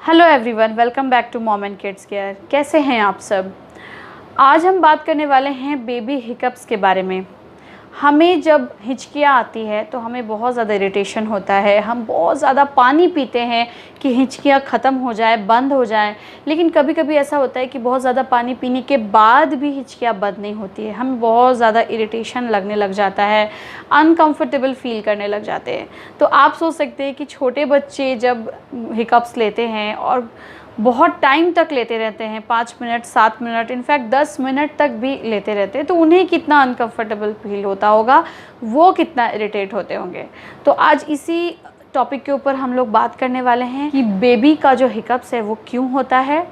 Hello everyone, welcome back to Mom and Kids Care. कैसे हैं आप सब। आज हम बात करने वाले हैं बेबी हिकअप्स के बारे में। हमें जब हिचकियाँ आती है तो हमें बहुत ज़्यादा इरिटेशन होता है। हम बहुत ज़्यादा पानी पीते हैं कि हिचकियाँ ख़त्म हो जाए, बंद हो जाए। लेकिन कभी कभी ऐसा होता है कि बहुत ज़्यादा पानी पीने के बाद भी हिचकियाँ बंद नहीं होती है। हमें बहुत ज़्यादा इरिटेशन लगने लग जाता है, अनकंफर्टेबल फील करने लग जाते हैं। तो आप सोच सकते हैं कि छोटे बच्चे जब हिकअप्स लेते हैं और बहुत टाइम तक लेते रहते हैं, 5 मिनट, 7 मिनट, इनफैक्ट 10 मिनट तक भी लेते रहते हैं, तो उन्हें कितना अनकंफर्टेबल फील होता होगा, वो कितना इरिटेट होते होंगे। तो आज इसी टॉपिक के ऊपर हम लोग बात करने वाले हैं कि बेबी का जो हिकअप्स है वो क्यों होता है,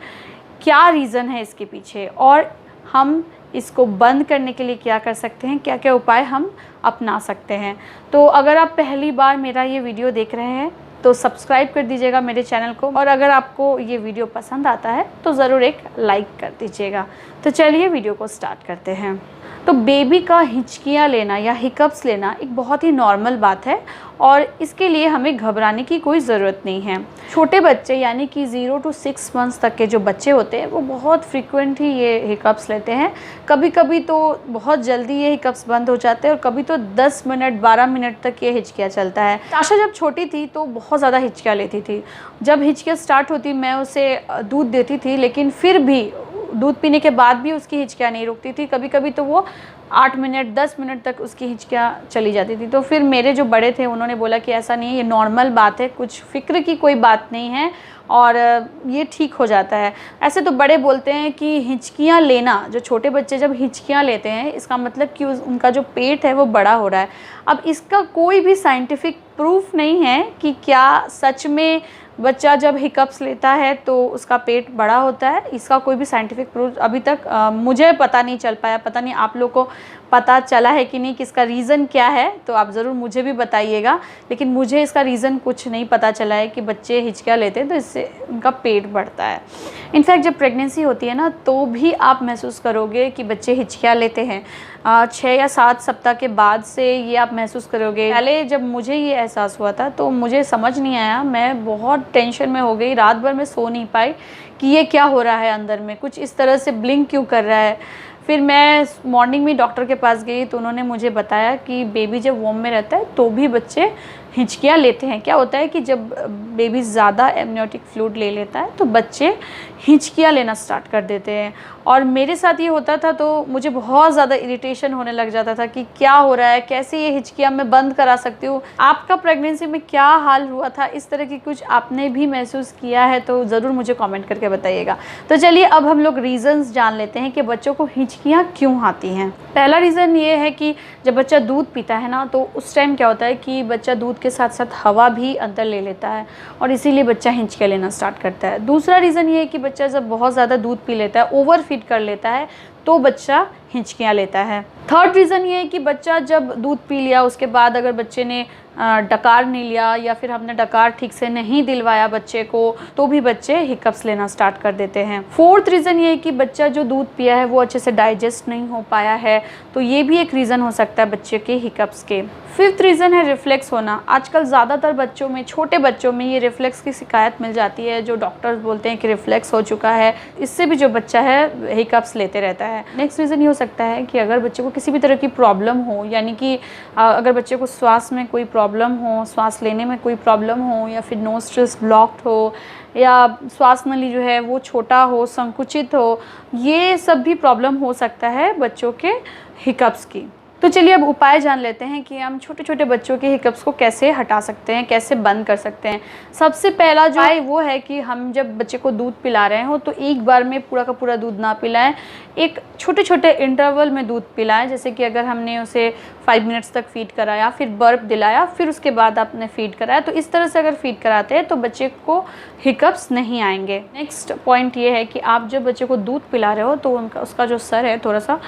क्या रीज़न है इसके पीछे, और हम इसको बंद करने के लिए क्या कर सकते हैं, क्या क्या उपाय हम अपना सकते हैं। तो अगर आप पहली बार मेरा ये वीडियो देख रहे हैं तो सब्सक्राइब कर दीजिएगा मेरे चैनल को, और अगर आपको ये वीडियो पसंद आता है तो ज़रूर एक लाइक कर दीजिएगा। तो चलिए वीडियो को स्टार्ट करते हैं। तो बेबी का हिचकियाँ लेना या हिकअप्स लेना एक बहुत ही नॉर्मल बात है और इसके लिए हमें घबराने की कोई ज़रूरत नहीं है। छोटे बच्चे यानी कि 0 to 6 मंथ्स तक के जो बच्चे होते हैं वो बहुत फ्रीक्वेंट ही ये हिकअप्स लेते हैं। कभी कभी तो बहुत जल्दी ये हिकअप्स बंद हो जाते हैं और कभी तो 10 मिनट 12 मिनट तक ये हिचकियाँ चलता है। आशा जब छोटी थी तो बहुत ज़्यादा हिचकियाँ लेती थी। जब हिचकियाँ स्टार्ट होती मैं उसे दूध देती थी, लेकिन फिर भी दूध पीने के बाद भी उसकी हिचकियाँ नहीं रुकती थी। कभी कभी तो वो 8 मिनट 10 मिनट तक उसकी हिचकियाँ चली जाती थी। तो फिर मेरे जो बड़े थे उन्होंने बोला कि ऐसा नहीं है, ये नॉर्मल बात है, कुछ फ़िक्र की कोई बात नहीं है और ये ठीक हो जाता है। ऐसे तो बड़े बोलते हैं कि हिचकियाँ लेना, जो छोटे बच्चे जब हिचकियाँ लेते हैं इसका मतलब कि उनका जो पेट है वो बड़ा हो रहा है। अब इसका कोई भी साइंटिफिक प्रूफ नहीं है कि क्या सच में बच्चा जब हिकअप्स लेता है तो उसका पेट बड़ा होता है। इसका कोई भी साइंटिफिक प्रूफ अभी तक मुझे पता नहीं चल पाया। पता नहीं आप लोग को पता चला है कि नहीं, कि इसका रीज़न क्या है, तो आप ज़रूर मुझे भी बताइएगा। लेकिन मुझे इसका रीज़न कुछ नहीं पता चला है कि बच्चे हिचकियाँ लेते हैं तो इससे उनका पेट बढ़ता है। इनफैक्ट जब प्रेगनेंसी होती है ना तो भी आप महसूस करोगे कि बच्चे हिचकियाँ लेते हैं। 6 या 7 सप्ताह के बाद से ये आप महसूस करोगे। पहले जब मुझे ये एहसास हुआ था तो मुझे समझ नहीं आया, मैं बहुत टेंशन में हो गई, रात भर मैं सो नहीं पाई कि ये क्या हो रहा है, अंदर में कुछ इस तरह से ब्लिंक क्यों कर रहा है। फिर मैं मॉर्निंग में डॉक्टर के पास गई तो उन्होंने मुझे बताया कि बेबी जब वॉर्म में रहता है तो भी बच्चे हिचकियाँ लेते हैं। क्या होता है कि जब बेबी ज़्यादा एमनियोटिक फ्लूइड ले लेता है तो बच्चे हिचकियाँ लेना स्टार्ट कर देते हैं। और मेरे साथ ये होता था तो मुझे बहुत ज़्यादा इरिटेशन होने लग जाता था कि क्या हो रहा है, कैसे ये हिचकियाँ मैं बंद करा सकती हूँ। आपका प्रेगनेंसी में क्या हाल हुआ था, इस तरह की कुछ आपने भी महसूस किया है तो ज़रूर मुझे कमेंट करके बताइएगा। तो चलिए अब हम लोग रीज़न्स जान लेते हैं कि बच्चों को हिचकियाँ क्यों आती हैं। पहला रीज़न ये है कि जब बच्चा दूध पीता है ना तो उस टाइम क्या होता है कि बच्चा दूध के साथ साथ हवा भी अंदर ले लेता है और इसीलिए बच्चा हिचकियाँ लेना स्टार्ट करता है। दूसरा रीज़न ये है कि बच्चा जब बहुत ज़्यादा दूध पी लेता है, ओवर फीड कर लेता है, तो बच्चा हिचकियाँ लेता है। थर्ड रीज़न ये है कि बच्चा जब दूध पी लिया उसके बाद अगर बच्चे ने डकार नहीं लिया या फिर हमने डकार ठीक से नहीं दिलवाया बच्चे को तो भी बच्चे हिकअप्स लेना स्टार्ट कर देते हैं। फोर्थ रीज़न ये है कि बच्चा जो दूध पिया है वो अच्छे से डाइजेस्ट नहीं हो पाया है, तो ये भी एक रीज़न हो सकता है बच्चे के हिकअप्स के। फिफ्थ रीज़न है रिफ्लेक्स होना। आजकल ज़्यादातर बच्चों में, छोटे बच्चों में ये रिफ्लेक्स की शिकायत मिल जाती है, जो डॉक्टर्स बोलते हैं कि रिफ्लेक्स हो चुका है, इससे भी जो बच्चा है हिकअप्स लेते रहता है। नेक्स्ट रीज़न ये हो सकता है कि अगर बच्चे को किसी भी तरह की प्रॉब्लम हो, यानी कि अगर बच्चे को श्वास में कोई प्रॉब्लम हो, श्वास लेने में कोई प्रॉब्लम हो, या फिर नोस्ट्रिल्स ब्लॉक्ड हो, या श्वास नली जो है वो छोटा हो, संकुचित हो, ये सब भी प्रॉब्लम हो सकता है बच्चों के हिकअप्स की। तो चलिए अब उपाय जान लेते हैं कि हम छोटे छोटे बच्चों के हिकअप्स को कैसे हटा सकते हैं, कैसे बंद कर सकते हैं। सबसे पहला जो है वो है कि हम जब बच्चे को दूध पिला रहे हो तो एक बार में पूरा का पूरा दूध ना पिलाएं, एक छोटे छोटे इंटरवल में दूध पिलाएं। जैसे कि अगर हमने उसे 5 मिनट्स तक फीड कराया, फिर बर्प दिलाया, फिर उसके बाद आपने फीड कराया, तो इस तरह से अगर फीड कराते हैं तो बच्चे को हिकअप्स नहीं आएंगे। नेक्स्ट पॉइंट ये है कि आप जब बच्चे को दूध पिला रहे हो तो उसका जो सर है थोड़ा सा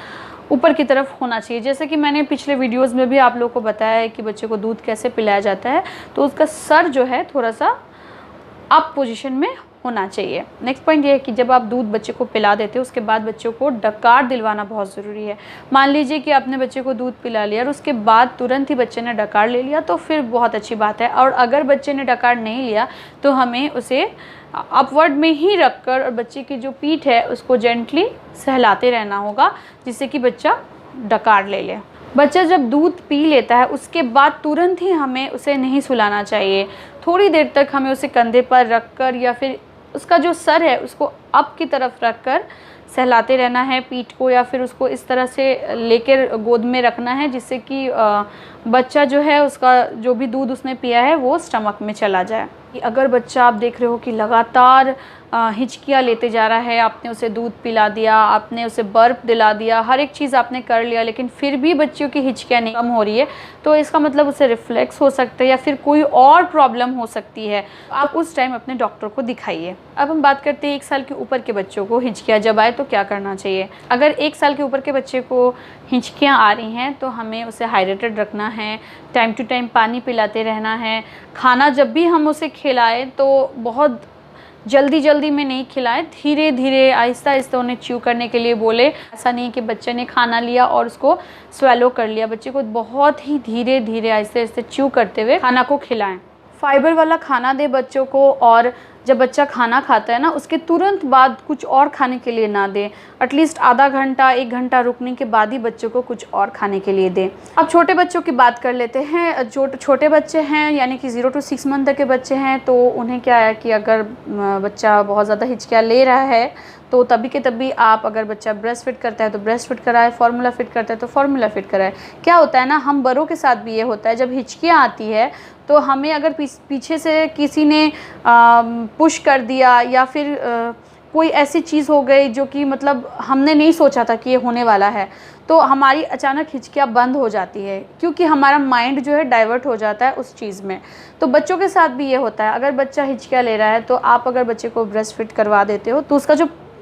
ऊपर की तरफ होना चाहिए। जैसे कि मैंने पिछले वीडियोस में भी आप लोगों को बताया है कि बच्चे को दूध कैसे पिलाया जाता है, तो उसका सर जो है थोड़ा सा अप पोजीशन में होना चाहिए। नेक्स्ट पॉइंट ये है कि जब आप दूध बच्चे को पिला देते हो उसके बाद बच्चों को डकार दिलवाना बहुत ज़रूरी है। मान लीजिए कि आपने बच्चे को दूध पिला लिया और उसके बाद तुरंत ही बच्चे ने डकार ले लिया तो फिर बहुत अच्छी बात है, और अगर बच्चे ने डकार नहीं लिया तो हमें उसे अपवर्ड में ही रखकर और बच्चे की जो पीठ है उसको जेंटली सहलाते रहना होगा जिससे कि बच्चा डकार ले ले। बच्चा जब दूध पी लेता है उसके बाद तुरंत ही हमें उसे नहीं सुलाना चाहिए। थोड़ी देर तक हमें उसे कंधे पर रखकर या फिर उसका जो सर है उसको अप की तरफ रखकर सहलाते रहना है पीठ को, या फिर उसको इस तरह से लेकर गोद में रखना है जिससे कि बच्चा जो है उसका जो भी दूध उसने पिया है वो स्टमक में चला जाए। अगर बच्चा आप देख रहे हो कि लगातार हिचकियाँ लेते जा रहा है, आपने उसे दूध पिला दिया, आपने उसे बर्फ दिला दिया, हर एक चीज़ आपने कर लिया, लेकिन फिर भी बच्चों की हिचकियाँ नहीं कम हो रही है, तो इसका मतलब उसे रिफ्लेक्स हो सकता है या फिर कोई और प्रॉब्लम हो सकती है। आप उस टाइम अपने डॉक्टर को दिखाइए। अब हम बात करते हैं 1 साल के ऊपर के बच्चों को हिचकियाँ जब आए तो क्या करना चाहिए। अगर 1 साल के ऊपर के बच्चे को हिचकियाँ आ रही हैं तो हमें उसे हाइड्रेटेड रखना है, टाइम टू टाइम पानी पिलाते रहना है। खाना जब भी हम उसे खिलाएं तो बहुत जल्दी में नहीं खिलाएं, धीरे धीरे आहिस्ता आहिस्ता उन्हें च्यू करने के लिए बोले। ऐसा नहीं कि बच्चे ने खाना लिया और उसको स्वेलो कर लिया। बच्चे को बहुत ही धीरे धीरे आहिस्ते आहिस्ते च्यू करते हुए खाना को खिलाएं। फाइबर वाला खाना दें बच्चों को, और जब बच्चा खाना खाता है ना उसके तुरंत बाद कुछ और खाने के लिए ना दें। एटलीस्ट आधा घंटा 1 घंटा रुकने के बाद ही बच्चों को कुछ और खाने के लिए दें। अब छोटे बच्चों की बात कर लेते हैं। जो छोटे बच्चे हैं यानी कि 0 to 6 मंथ तक के बच्चे हैं तो उन्हें क्या है कि अगर बच्चा बहुत ज़्यादा हिचकियाँ ले रहा है तो तभी के तभी आप, अगर बच्चा ब्रेस्ट फीड करता है तो ब्रेस्ट फीड कराए, फार्मूला फीड करता है तो फार्मूला फीड कराए। क्या होता है ना, हम बड़ों के साथ भी ये होता है, जब हिचकियाँ आती है तो हमें अगर पीछे से किसी ने पुश कर दिया या फिर कोई ऐसी चीज़ हो गई जो कि मतलब हमने नहीं सोचा था कि ये होने वाला है, तो हमारी अचानक हिचकियाँ बंद हो जाती है क्योंकि हमारा माइंड जो है डाइवर्ट हो जाता है उस चीज़ में। तो बच्चों के साथ भी ये होता है। अगर बच्चा हिचकियाँ ले रहा है तो आप अगर बच्चे को ब्रेस्ट फीड करवा देते हो तो उसका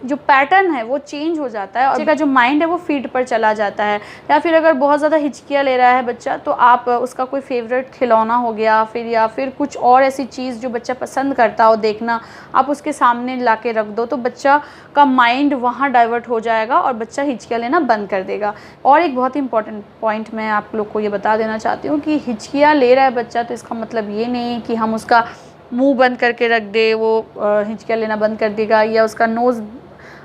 जो पैटर्न है वो चेंज हो जाता है और बच्चे का जो माइंड है वो फीड पर चला जाता है। या फिर अगर बहुत ज़्यादा हिचकियाँ ले रहा है बच्चा तो आप उसका कोई फेवरेट खिलौना हो गया या फिर कुछ और ऐसी चीज़ जो बच्चा पसंद करता हो देखना, आप उसके सामने ला के रख दो तो बच्चा का माइंड वहाँ डाइवर्ट हो जाएगा और बच्चा हिचकियाँ लेना बंद कर देगा। और एक बहुत इंपॉर्टेंट पॉइंट मैं आप लोग को ये बता देना चाहती हूँ कि हिचकियाँ ले रहा है बच्चा तो इसका मतलब ये नहीं है कि हम उसका मुँह बंद करके रख दे, वो हिचकियाँ लेना बंद कर देगा, या उसका नोज़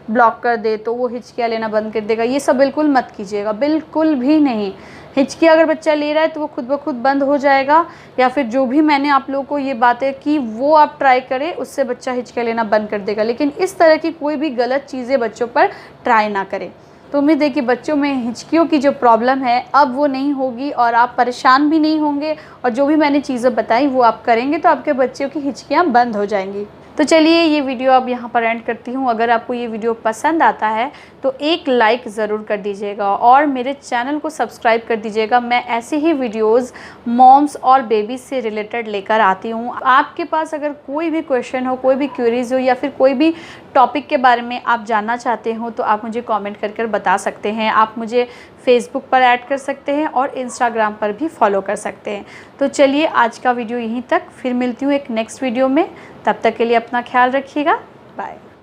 ब्लॉक कर दे तो वो हिचकियाँ लेना बंद कर देगा। ये सब बिल्कुल मत कीजिएगा, बिल्कुल भी नहीं। हिचकियाँ अगर बच्चा ले रहा है तो वो खुद ब खुद बंद हो जाएगा, या फिर जो भी मैंने आप लोगों को ये बातें की वो आप ट्राई करें, उससे बच्चा हिचकियाँ लेना बंद कर देगा। लेकिन इस तरह की कोई भी गलत चीज़ें बच्चों पर ट्राई ना करें। तो उम्मीद है कि बच्चों में हिचकियों की जो प्रॉब्लम है अब वो नहीं होगी और आप परेशान भी नहीं होंगे, और जो भी मैंने चीज़ें बताई वो आप करेंगे तो आपके बच्चों की हिचकियाँ बंद हो जाएंगी। तो चलिए ये वीडियो अब यहाँ पर एंड करती हूँ। अगर आपको ये वीडियो पसंद आता है तो एक लाइक ज़रूर कर दीजिएगा और मेरे चैनल को सब्सक्राइब कर दीजिएगा। मैं ऐसे ही वीडियोस मॉम्स और बेबीज़ से रिलेटेड लेकर आती हूँ। आपके पास अगर कोई भी क्वेश्चन हो, कोई भी क्वेरीज हो, या फिर कोई भी टॉपिक के बारे में आप जानना चाहते हो तो आप मुझे कमेंट कर बता सकते हैं। आप मुझे फेसबुक पर ऐड कर सकते हैं और इंस्टाग्राम पर भी फॉलो कर सकते हैं। तो चलिए आज का वीडियो यहीं तक, फिर मिलती हूँ एक नेक्स्ट वीडियो में। तब तक के लिए अपना ख्याल रखिएगा। बाय।